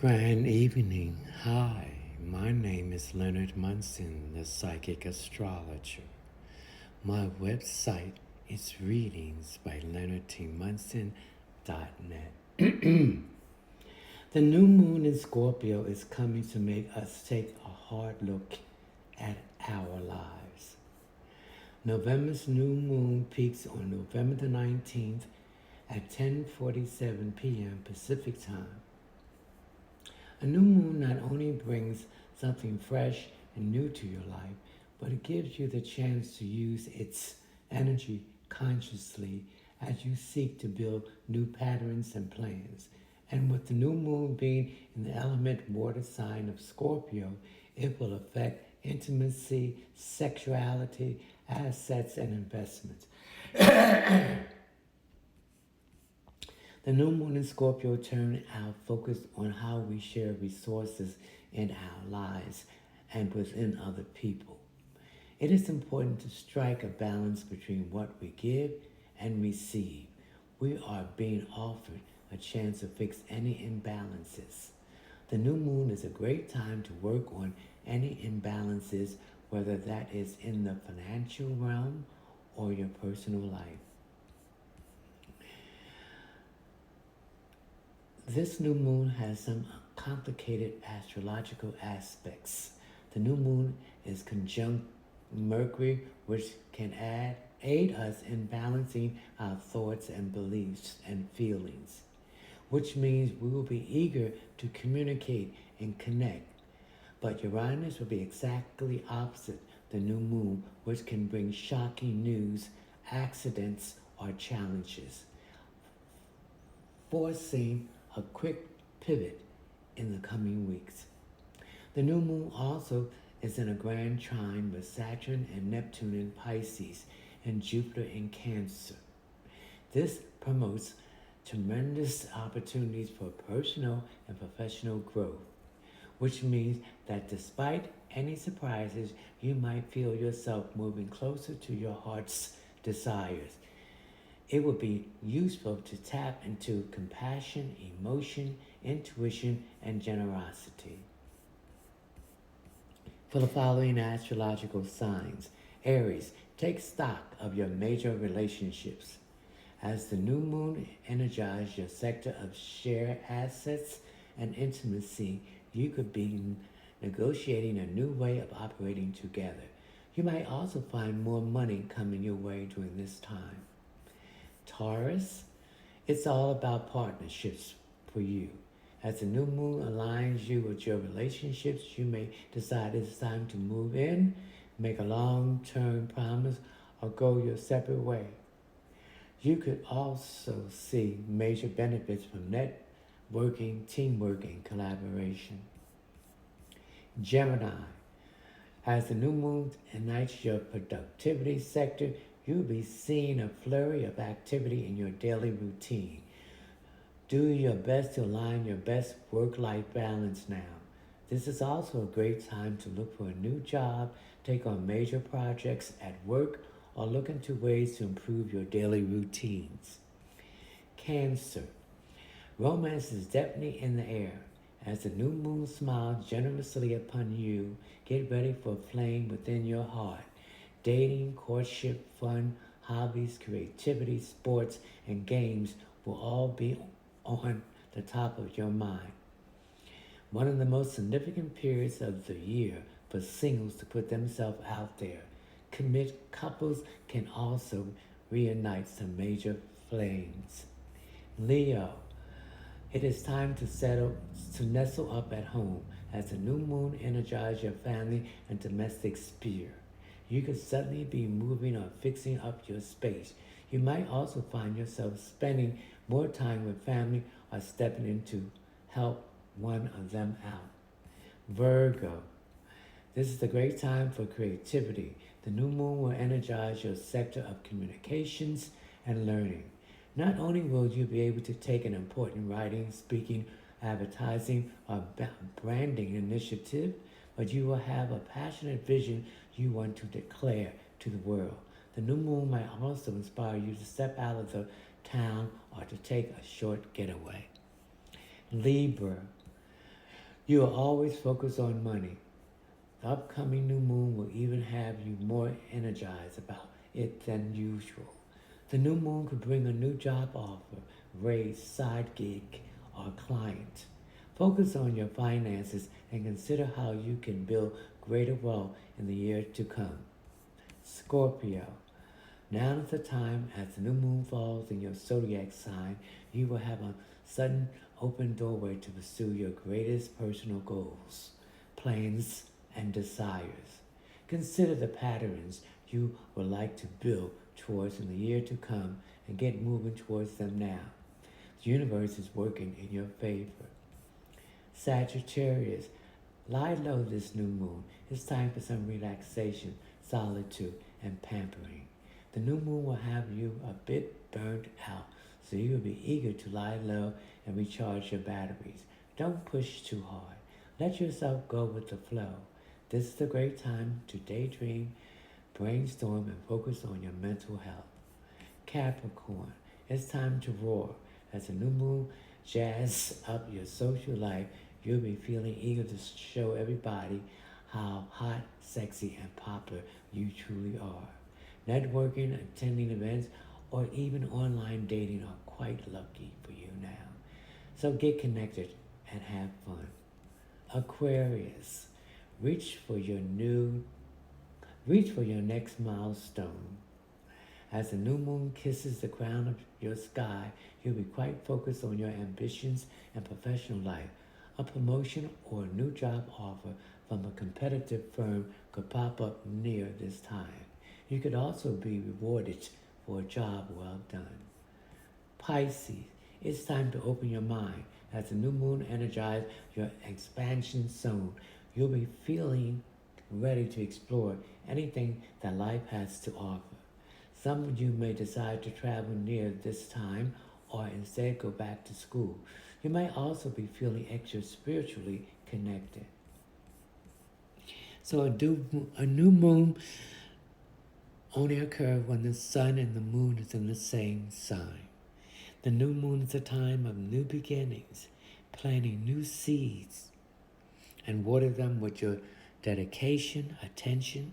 Grand evening. Hi, my name is Leonard Munson, the psychic astrologer. My website is readings by leonardtmunson.net. The new moon in Scorpio is coming to make us take a hard look at our lives. November's new moon peaks on November the 19th at 10:47 p.m. Pacific time. A new moon not only brings something fresh and new to your life, but it gives you the chance to use its energy consciously as you seek to build new patterns and plans. And with the new moon being in the element water sign of Scorpio, it will affect intimacy, sexuality, assets, and investments. The new moon in Scorpio turns our focus on how we share resources in our lives and within other people. It is important to strike a balance between what we give and receive. We are being offered a chance to fix any imbalances. The new moon is a great time to work on any imbalances, whether that is in the financial realm or your personal life. This new moon has some complicated astrological aspects. The new moon is conjunct Mercury, which can aid us in balancing our thoughts and beliefs and feelings, which means we will be eager to communicate and connect. But Uranus will be exactly opposite the new moon, which can bring shocking news, accidents, or challenges, forcing a quick pivot in the coming weeks. The new moon also is in a grand trine with Saturn and Neptune in Pisces and Jupiter in Cancer. This promotes tremendous opportunities for personal and professional growth, which means that despite any surprises, you might feel yourself moving closer to your heart's desires. It would be useful to tap into compassion, emotion, intuition, and generosity. For the following astrological signs: Aries, take stock of your major relationships. As the new moon energizes your sector of shared assets and intimacy, you could be negotiating a new way of operating together. You might also find more money coming your way during this time. Taurus, it's all about partnerships for you. As the new moon aligns you with your relationships, you may decide it's time to move in, make a long-term promise, or go your separate way. You could also see major benefits from networking, teamwork, and collaboration. Gemini, as the new moon ignites your productivity sector, you'll be seeing a flurry of activity in your daily routine. Do your best to align your best work-life balance now. This is also a great time to look for a new job, take on major projects at work, or look into ways to improve your daily routines. Cancer, romance is definitely in the air. As the new moon smiles generously upon you, get ready for a flame within your heart. Dating, courtship, fun, hobbies, creativity, sports, and games will all be on the top of your mind. One of the most significant periods of the year for singles to put themselves out there. Commit couples can also reignite some major flames. Leo, it is time to nestle up at home as the new moon energizes your family and domestic sphere. You could suddenly be moving or fixing up your space. You might also find yourself spending more time with family or stepping in to help one of them out. Virgo, this is a great time for creativity. The new moon will energize your sector of communications and learning. Not only will you be able to take an important writing, speaking, advertising, or branding initiative, but you will have a passionate vision you want to declare to the world. The new moon might also inspire you to step out of the town or to take a short getaway. Libra, You will always focus on money. The upcoming new moon will even have you more energized about it than usual. The new moon could bring a new job offer, raise, side gig, or client. Focus on your finances and consider how you can build greater wealth in the year to come. Scorpio. Now is the time as the new moon falls in your zodiac sign, you will have a sudden open doorway to pursue your greatest personal goals, plans, and desires. Consider the patterns you would like to build towards in the year to come and get moving towards them now. The universe is working in your favor. Sagittarius, lie low this new moon. It's time for some relaxation, solitude, and pampering. The new moon will have you a bit burnt out, so you will be eager to lie low and recharge your batteries. Don't push too hard. Let yourself go with the flow. This is a great time to daydream, brainstorm, and focus on your mental health. Capricorn, it's time to roar. As the new moon jazz up your social life, you'll be feeling eager to show everybody how hot, sexy, and popular you truly are. Networking, attending events, or even online dating are quite lucky for you now. So get connected and have fun. Aquarius, reach for your next milestone. As the new moon kisses the crown of your sky, you'll be quite focused on your ambitions and professional life. A promotion or a new job offer from a competitive firm could pop up near this time. You could also be rewarded for a job well done. Pisces, it's time to open your mind. As the new moon energizes your expansion zone, you'll be feeling ready to explore anything that life has to offer. Some of you may decide to travel near this time or instead go back to school. You might also be feeling extra spiritually connected. So a new moon only occurs when the sun and the moon is in the same sign. The new moon is a time of new beginnings, planting new seeds, and water them with your dedication, attention,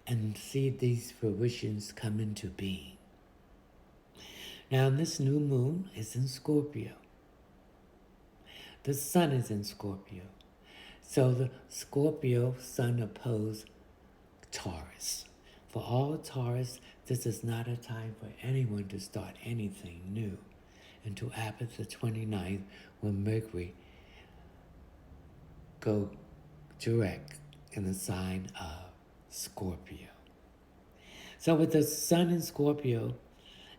and see these fruitions come into being. Now, this new moon is in Scorpio. The sun is in Scorpio. So the Scorpio sun opposed Taurus. For all Taurus, this is not a time for anyone to start anything new until after the 29th, when Mercury go direct in the sign of Scorpio. So with the sun in Scorpio,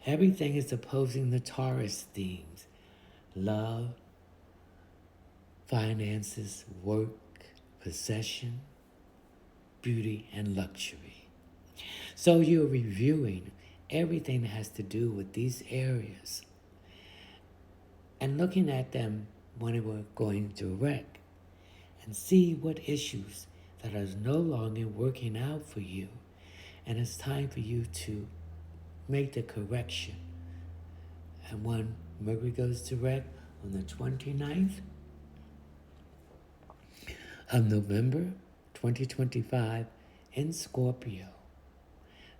everything is opposing the Taurus themes: love, finances, work, possession, beauty, and luxury. So you're reviewing everything that has to do with these areas and looking at them when they were going direct, and see what issues that are no longer working out for you. And it's time for you to make the correction. And when Mercury goes direct on the 29th of November 2025 in Scorpio,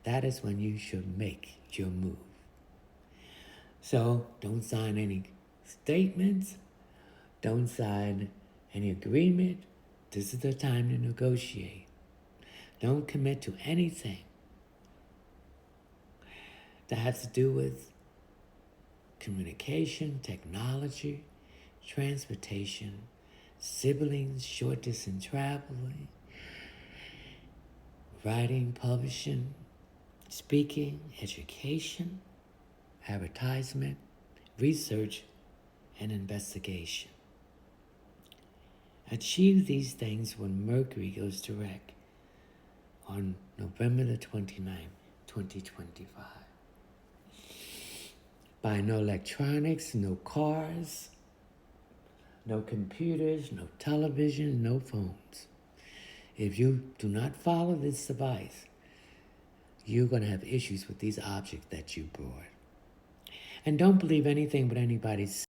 that is when you should make your move. So don't sign any statements, don't sign any agreement. This is the time to negotiate. Don't commit to anything that has to do with communication, technology, transportation, siblings, short distance traveling, writing, publishing, speaking, education, advertisement, research, and investigation. Achieve these things when Mercury goes direct on November the 29th, 2025. Buy no electronics, no cars, no computers, no television, no phones. If you do not follow this advice, you're going to have issues with these objects that you brought. And don't believe anything but anybody